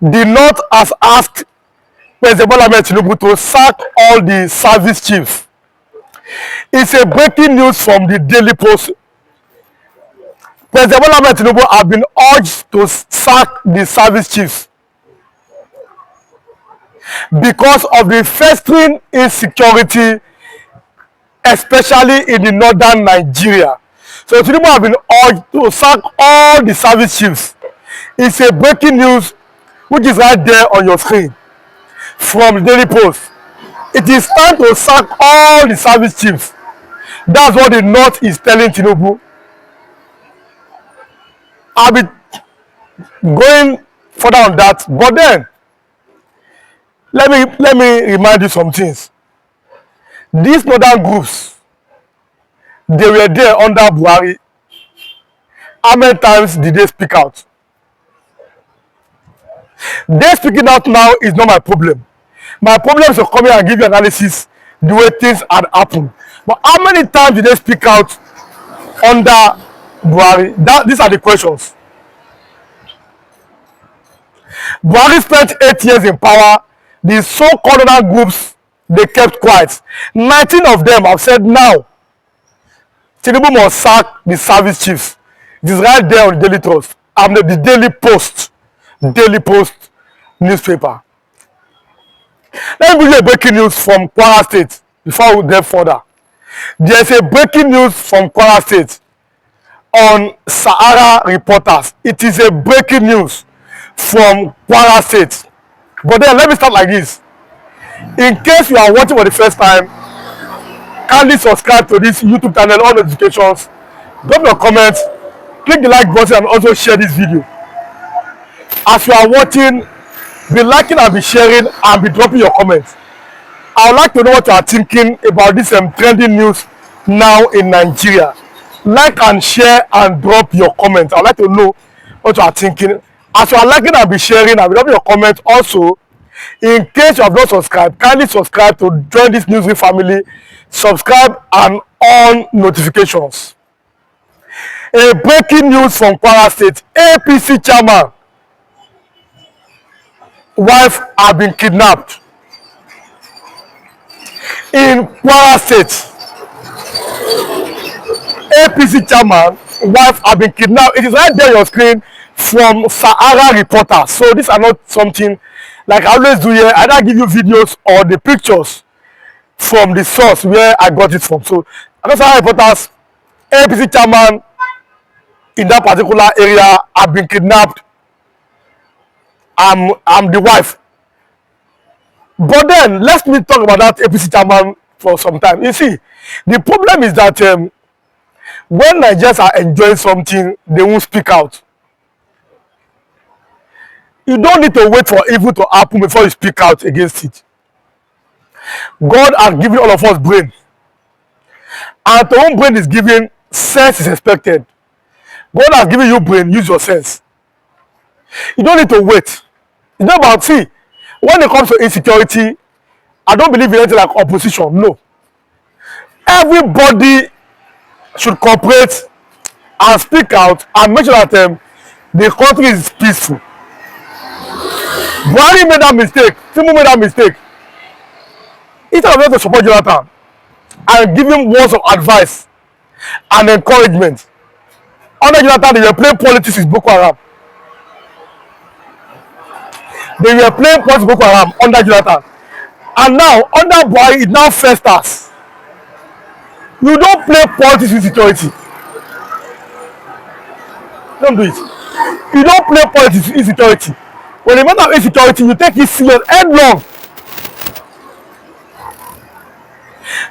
The North has asked President Bola Tinubu to sack all the service chiefs. It's a breaking news from the Daily Post. President Bola Tinubu has been urged to sack the service chiefs because of the festering insecurity, especially in the northern Nigeria. So Tinubu has been urged to sack all the service chiefs. It's a breaking news which is right there on your screen from the Daily Post. It is time to sack all the service chiefs. That's what the North is telling Tinubu. I'll be going further on that, but then let me remind you some things. These northern groups, they were there under Buhari. How many times did they speak out? They speaking out now is not my problem. My problem is to come here and give you analysis the way things had happened. But how many times did they speak out under Buhari? These are the questions. Buhari spent 8 years in power. The so-called other groups, they kept quiet. 19 of them have said now, Tinubu must sack the service chiefs. It is right there on the Daily Trust. The Daily Post newspaper. Let me give you a breaking news from Kwara State before we go further. There's a breaking news from Kwara State on Sahara Reporters. It is a breaking news from Kwara State. But then let me start like this. In case you are watching for the first time, kindly subscribe to this YouTube channel, on notifications, drop your comments, click the like button, and also share this video. As you are watching, be liking and be sharing and be dropping your comments. I would like to know what you are thinking about this trending news now in Nigeria. Like and share and drop your comments. I would like to know what you are thinking. As you are liking and be sharing and be dropping your comments, also, in case you have not subscribed, kindly subscribe to join this newsroom family. Subscribe and on notifications. A breaking news from Kwara State. APC chairman wife have been kidnapped in Kwara State. APC chairman wife have been kidnapped. It is right there on your screen from Sahara Reporters. So these are not something like I always do here. I don't give you videos or the pictures from the source where I got it from. So Sahara Reporters, APC chairman in that particular area have been kidnapped. I'm the wife. But then let me talk about that APC chairman for some time. You see, the problem is that when Nigerians are enjoying something, they won't speak out. You don't need to wait for evil to happen before you speak out against it. God has given all of us brain. And to whom brain is given, sense is expected. God has given you brain, use your sense. You don't need to wait. It's not about, see, when it comes to insecurity, I don't believe in anything like opposition, no. Everybody should cooperate and speak out and make sure that the country is peaceful. Buhari made that mistake. Tinubu made that mistake. Instead of them to support Jonathan and give him words of advice and encouragement, under Jonathan, they were playing politics with Boko Haram. They were playing politics with Boko Haram under Jonathan. And now, under Buhari, it now festers. You don't play politics with security. Don't do it. You don't play politics with insecurity. When the matter of insecurity, you take it serious headlong.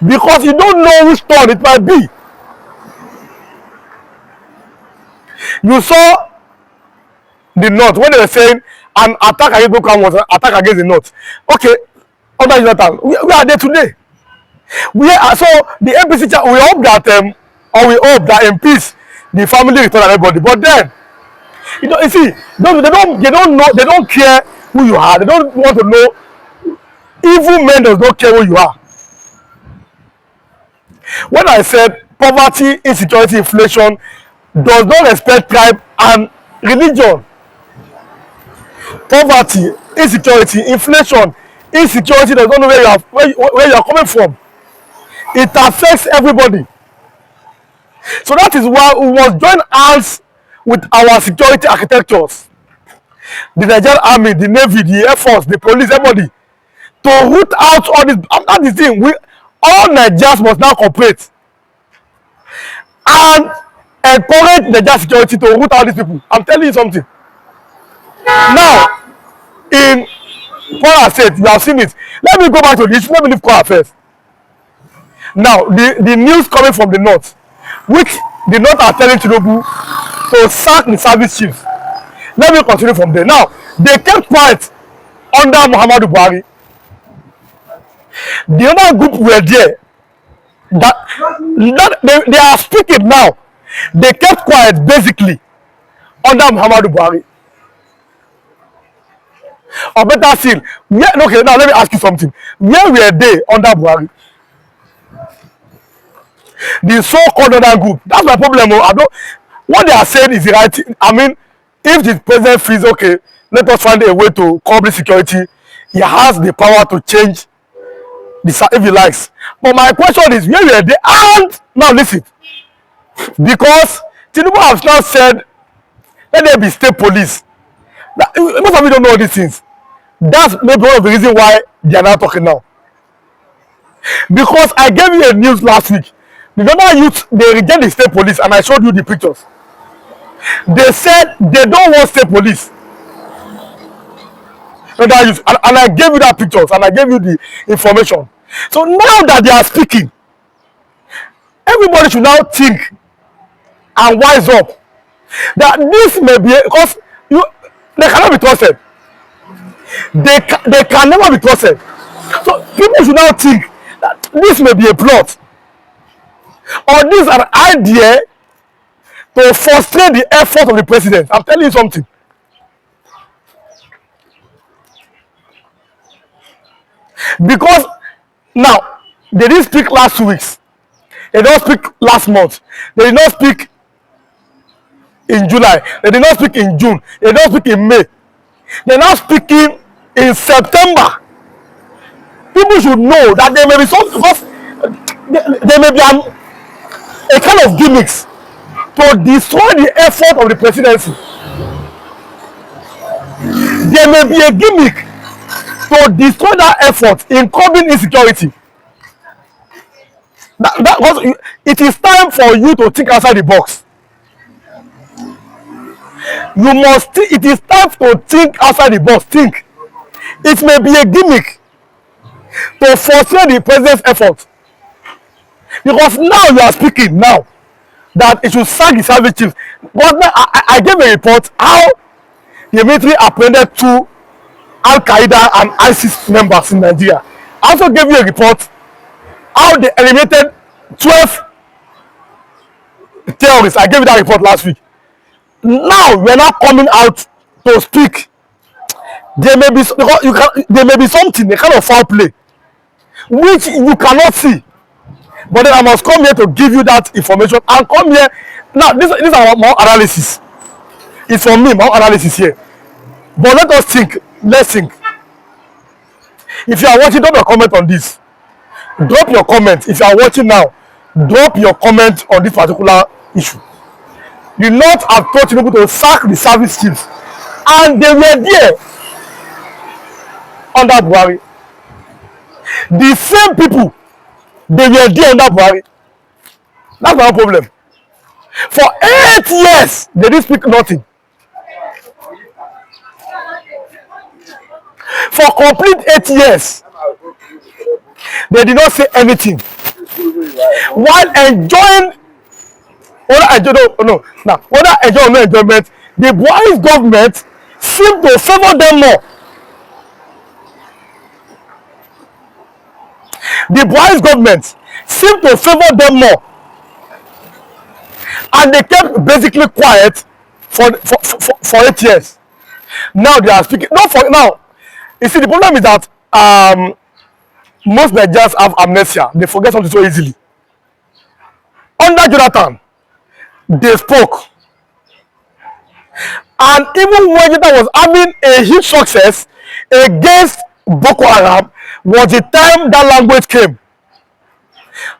Because you don't know which turn it might be. You saw the North when they were saying an attack against Boko Haram was an attack against the North. Okay, under Jonathan, we are there today. So the APC, we hope that in peace the family return everybody. But then, you see, they don't know, they don't care who you are. They don't want to know. Evil men does not care who you are. When I said poverty, insecurity, inflation does not respect tribe and religion. poverty, insecurity, inflation, insecurity does not know where you are coming from. It affects everybody. So that is why we must join hands with our security architectures, the Nigerian Army, the Navy, the Air Force, the police, everybody, to root out all this. That is the thing. All Nigerians must now cooperate and encourage Nigerian security to root out these people. I'm telling you something. Now, in Kwara State, you have seen it. Let me go back to the issue. Let me leave Kwara first. Now, the news coming from the north, which the north are telling Tinubu to sack the service chiefs. Let me continue from there. Now, they kept quiet under Muhammadu Buhari. The other group were there. They are speaking now. They kept quiet basically under Muhammadu Buhari. Or better still, okay, now let me ask you something. Where were they under Buhari? The so-called other group. That's my problem. What they are saying is the right thing. I mean, if the president feels okay, let us find a way to cover security. He has the power to change if he likes. But my question is, where were they? And now listen, because Tinubu has now said, let there be state police. Most of you don't know all these things. That's maybe one of the reasons why they are now talking now. Because I gave you a news last week. The normal youth, they reject the state police, and I showed you the pictures. They said they don't want state police. And I gave you that pictures, and I gave you the information. So now that they are speaking, everybody should now think and wise up that this may be, because they cannot be trusted. They can never be trusted. So people should now think that this may be a plot, or this is an idea to frustrate the effort of the president. I'm telling you something. Because now, they didn't speak last 2 weeks. They don't speak last month. They did not speak in July. They did not speak in June. They did not speak in May. They're now speaking in September. People should know that there may be some, because there may be a kind of gimmicks to destroy the effort of the presidency. There may be a gimmick to destroy that effort in curbing insecurity. It is time for you to think outside the box. It is time to think outside the box. Think. It may be a gimmick to frustrate the president's effort. Because now you are speaking now that it should sack the service chiefs. But now I gave a report how the military apprehended 2 Al-Qaeda and ISIS members in Nigeria. I also gave you a report how they eliminated 12 terrorists. I gave you that report last week. Now we are not coming out to speak. There may be something, a kind of foul play, which you cannot see. But then I must come here to give you that information and come here. Now this is my analysis. It's from me, my analysis here. But let us think. Let's think. If you are watching, drop your comment on this. Drop your comment. If you are watching now, drop your comment on this particular issue. The North have told Tinubu to sack the service chiefs, and they were there under Buhari. The same people, they were there under Buhari. That's my problem. For 8 years, they didn't speak nothing. For complete 8 years, they did not say anything. While enjoying, whether enjoy or no enjoyment, the Buhari's government seemed to favor them more. The Buhari's government seemed to favor them more. And they kept basically quiet for 8 years. Now they are speaking. Now, you see, the problem is that most Nigerians have amnesia. They forget something so easily. Under Jonathan, they spoke. And even when Jonathan was having a huge success against Boko Haram, was the time that language came.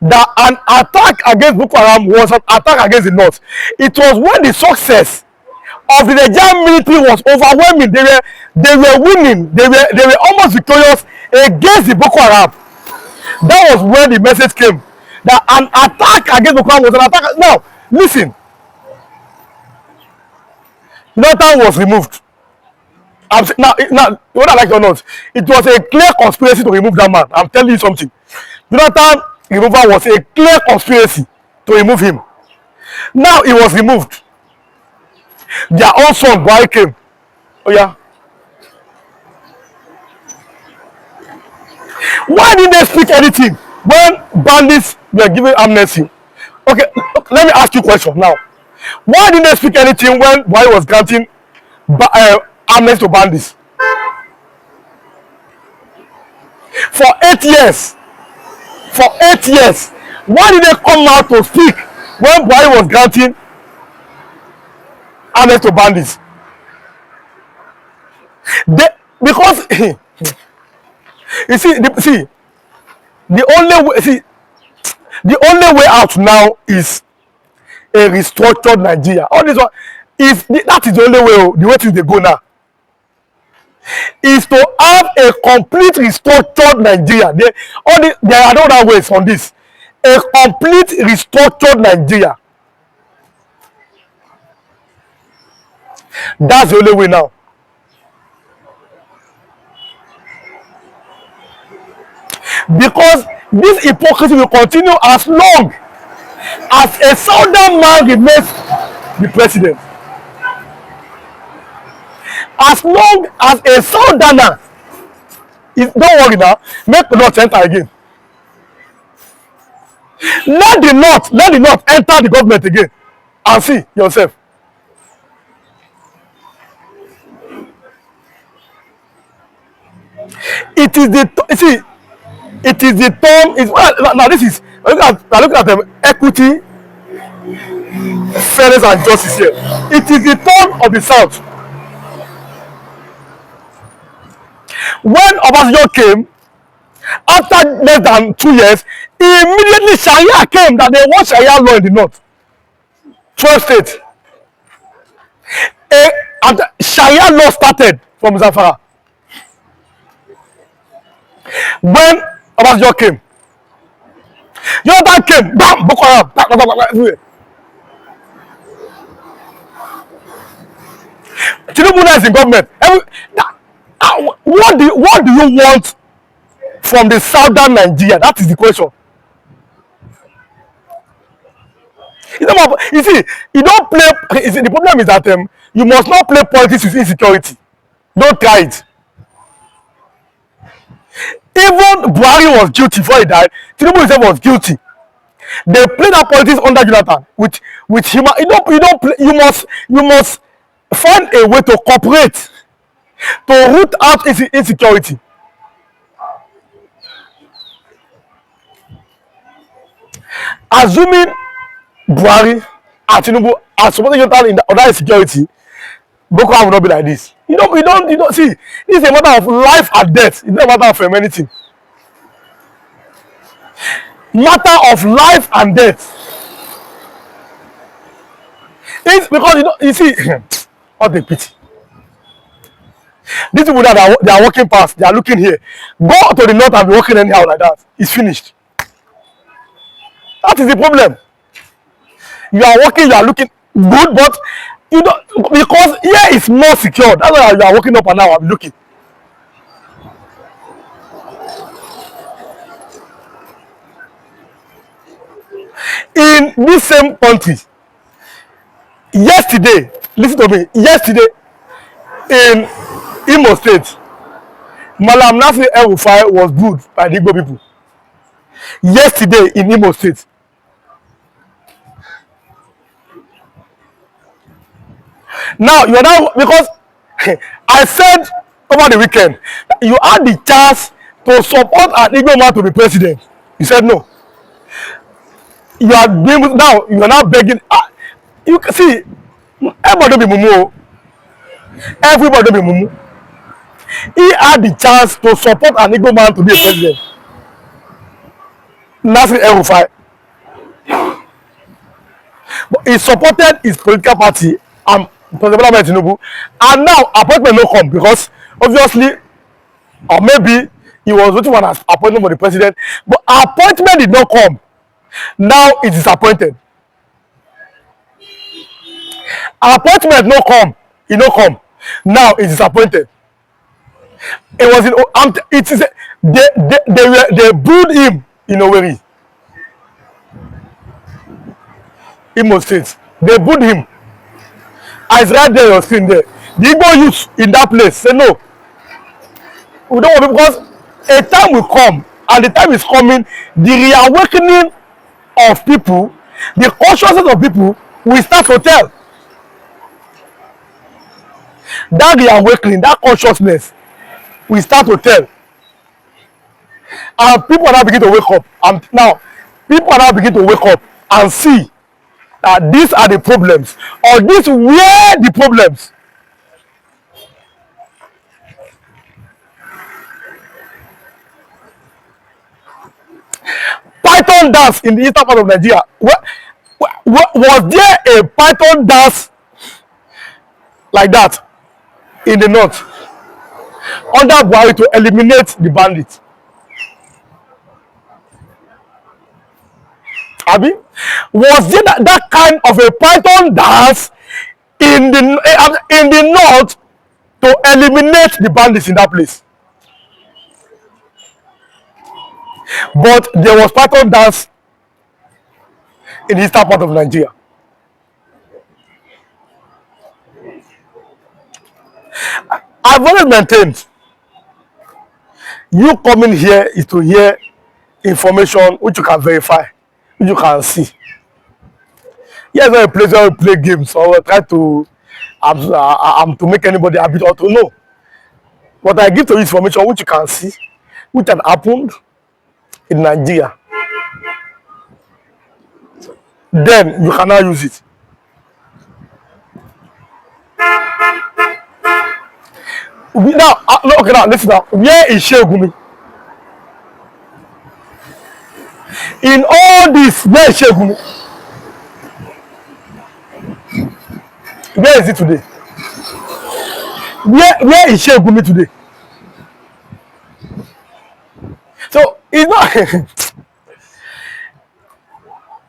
That an attack against Boko Haram was an attack against the North. It was when the success of the Nigerian military was overwhelming. They were winning. They were almost victorious against the Boko Haram. That was when the message came that an attack against Boko Haram was an attack. Now, listen, Jonathan was removed. Now, whether I like it or not, it was a clear conspiracy to remove that man. I'm telling you something. Jonathan removal was a clear conspiracy to remove him. Now he was removed. Their own son, Buhari, came. Oh yeah. Why didn't they speak anything when bandits were given amnesty? Okay, let me ask you a question now. Why didn't they speak anything when Buhari was granting amnesty to bandits? For 8 years. For 8 years. Why did they come out to speak when Buhari was granting amnesty to bandits? Because you see, the only way out now is a restructured Nigeria. All this one, if that is the only way, the way things they go now, is to have a complete restructured Nigeria. There are no other ways on this. A complete restructured Nigeria. That's the only way now. Because this hypocrisy will continue as long as a southern man remains the president. As long as a southerner is, don't worry now, make the North enter again. Let the North enter the government again and see yourself. It is the it is the term. Is well, now this is looking at the equity, fairness, and justice here. It is the term of the South. When Obasanjo came, after less than 2 years, immediately Sharia came, that they want Sharia law in the North. 12 states. And Sharia law started from Zamfara. When Obasanjo came, Jonathan came, bam, Boko Haram, everywhere. Tinubu is in government. What do you want from the southern Nigeria? That is the question. You see, you don't play. The problem is that you must not play politics with insecurity. Don't try it. Even Buhari was guilty before he died. Tinubu himself was guilty. They played that politics under Jonathan with human. You don't play. You must find a way to cooperate to root out insecurity. Assuming Buhari and Tinubu are supporting Jonathan in the other insecurity, Boko Haram will not be like this. You don't see. This is a matter of life and death. It's not a matter of anything. Matter of life and death. It's because you see, what a pity. These people that they are walking past, they are looking here. Go to the north and be walking anyhow like that. It's finished. That is the problem. You are walking, you are looking good, but you don't, because here is more secure. That's why you are walking up and down and looking. In this same country, yesterday, listen to me, yesterday in Imo State, Malam Nasir El-Rufai was booed by the Igbo people. Yesterday in Imo State. Now you are now, because I said over the weekend, you had the chance to support an Igbo man to be president. You said no. You are doing now. You are now begging. You see, everybody be mumu. Everybody be mumu. He had the chance to support an Igbo man to be a president. Nasir El-Rufai. But he supported his political party and President Tinubu. And now appointment no come because obviously, or maybe he was waiting for an appointment for the president. But appointment did not come. Now it is appointed. Appointment no come. He no come. Now it is appointed. It was in it is they booed him in Owerri, Imo State. They booed him. As right there on your screen there. The Igbo youth in that place say no. We don't want to, because a time will come, and the time is coming, the reawakening of people, the consciousness of people will start to tell. That reawakening, that consciousness will start to tell. And people are now begin to wake up. And now, people are now begin to wake up and see that these are the problems, or these were the problems. Python dance in the eastern part of Nigeria. Was there a Python dance like that in the north under Buhari to eliminate the bandits? Abi, was there that kind of a Python dance in the north to eliminate the bandits in that place? But there was Python dance in the eastern part of Nigeria. I've always maintained you coming here is to hear information which you can verify, which you can see. Here's not a place where we play games or try to to make anybody happy or to know. But I give to you information which you can see, which had happened in Nigeria. Then you cannot use it. Now, okay, now listen now. Where is Shegumi? In all this, where is Shegumi? Where is it today? Where is Shegumi today? So it's not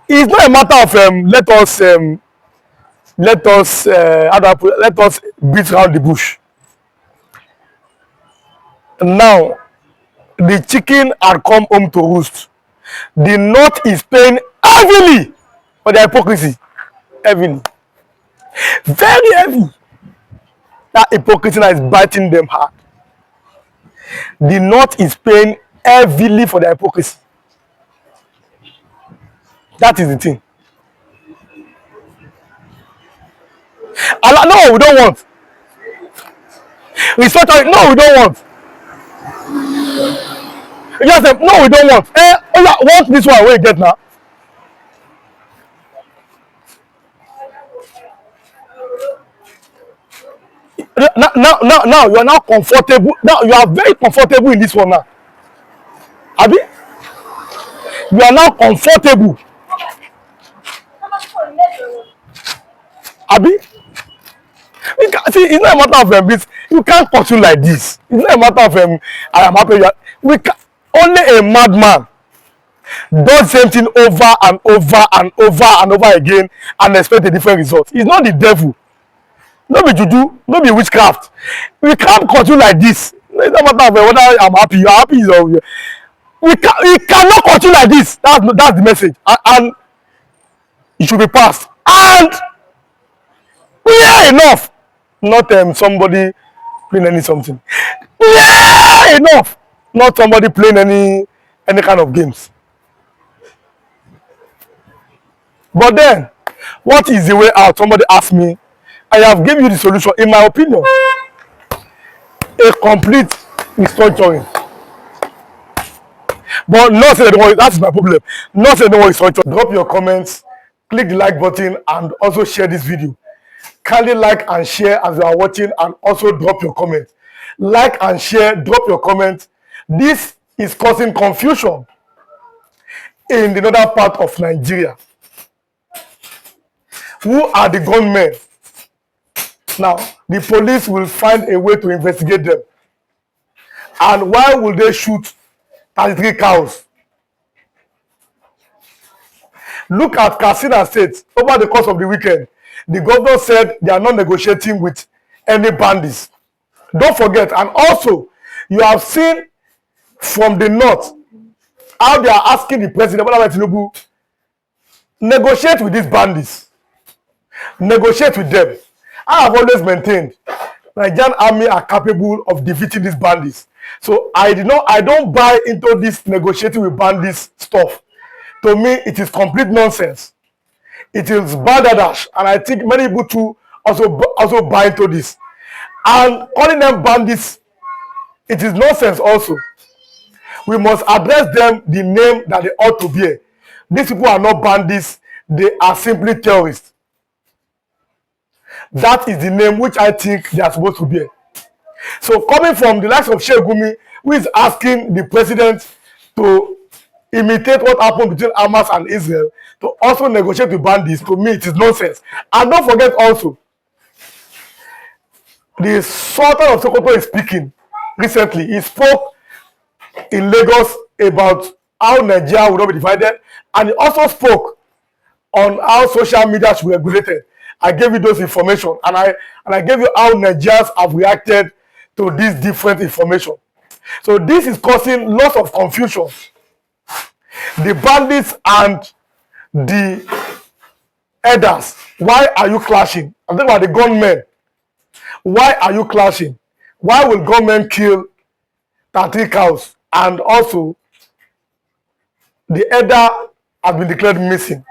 it's not a matter of let us beat around the bush. Now the chicken had come home to roost. The North is paying heavily for the hypocrisy. Heavily. Very heavy. That hypocrisy is biting them hard. The North is paying heavily for the hypocrisy. That is the thing. And no, we don't want. Restructuring, no, we don't want. Yes, no, we don't want. Want this one, where you get now? Now, you are now comfortable. Now, you are very comfortable in this one now. Abi? You are now comfortable. Abi? See, it's not a matter of this. You can't continue like this. It's not a matter of I am happy. Only a madman does the same thing over and over and over and over again and expect a different result. It's not the devil. No be juju, no be witchcraft. We can't continue like this. It's not a matter of whether I'm happy, you're happy. We cannot continue like this. That's the message. And it should be passed. And we are enough. Not somebody playing something. We are enough. Not somebody playing any kind of games. But then, what is the way out? Somebody asked me. I have given you the solution. In my opinion, a complete restructuring. But not say that's my problem. Not say no restructuring. Drop your comments, click the like button, and also share this video. kindly like and share as you are watching, and also drop your comment. Like and share, drop your comment. This is causing confusion in the northern part of Nigeria. Who are the gunmen? Now, the police will find a way to investigate them. And why will they shoot 33 cows? Look at Katsina State. Over the course of the weekend, the governor said they are not negotiating with any bandits. Don't forget, and also, you have seen from the north how they are asking the president, Tinubu, negotiate with these bandits. Negotiate with them. I have always maintained Nigerian army are capable of defeating these bandits. So I don't buy into this negotiating with bandits stuff. To me, it is complete nonsense. It is badadash, and I think many people too also buy into this. And calling them bandits, it is nonsense also. We must address them the name that they ought to bear. These people are not bandits, they are simply terrorists. That is the name which I think they are supposed to bear. So coming from the likes of Sheikh Gumi, who is asking the president to imitate what happened between Hamas and Israel, to also negotiate with bandits, to me it is nonsense. And don't forget also, the Sultan of Sokoto is speaking recently. He spoke in Lagos about how Nigeria will not be divided, and he also spoke on how social media should be regulated. I gave you those information, and I gave you how Nigerians have reacted to this different information. So this is causing lots of confusion. The bandits and the elders, why are you clashing? I'm talking about the gunmen. Why are you clashing? Why will gunmen kill 30 cows? And also, the elder has been declared missing.